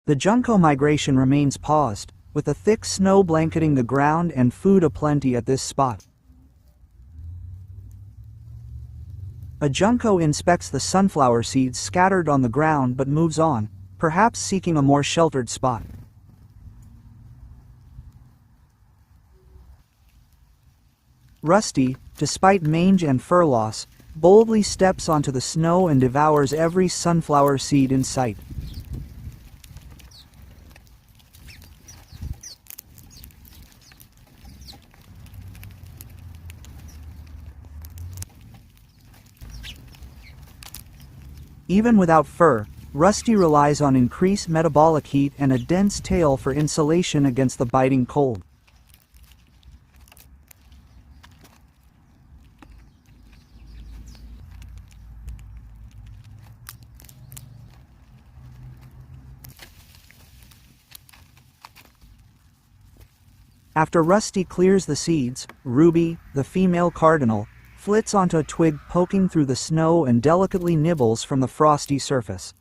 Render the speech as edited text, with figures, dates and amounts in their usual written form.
The junco migration remains paused, with a thick snow blanketing the ground and food aplenty at this spot. A junco inspects the sunflower seeds scattered on the ground but moves on, perhaps seeking a more sheltered spot. Rusty, despite mange and fur loss, boldly steps onto the snow and devours every sunflower seed in sight. Even without fur, Rusty relies on increased metabolic heat and a dense tail for insulation against the biting cold. After Rusty clears the seeds, Ruby, the female cardinal, flits onto a twig poking through the snow and delicately nibbles from the frosty surface.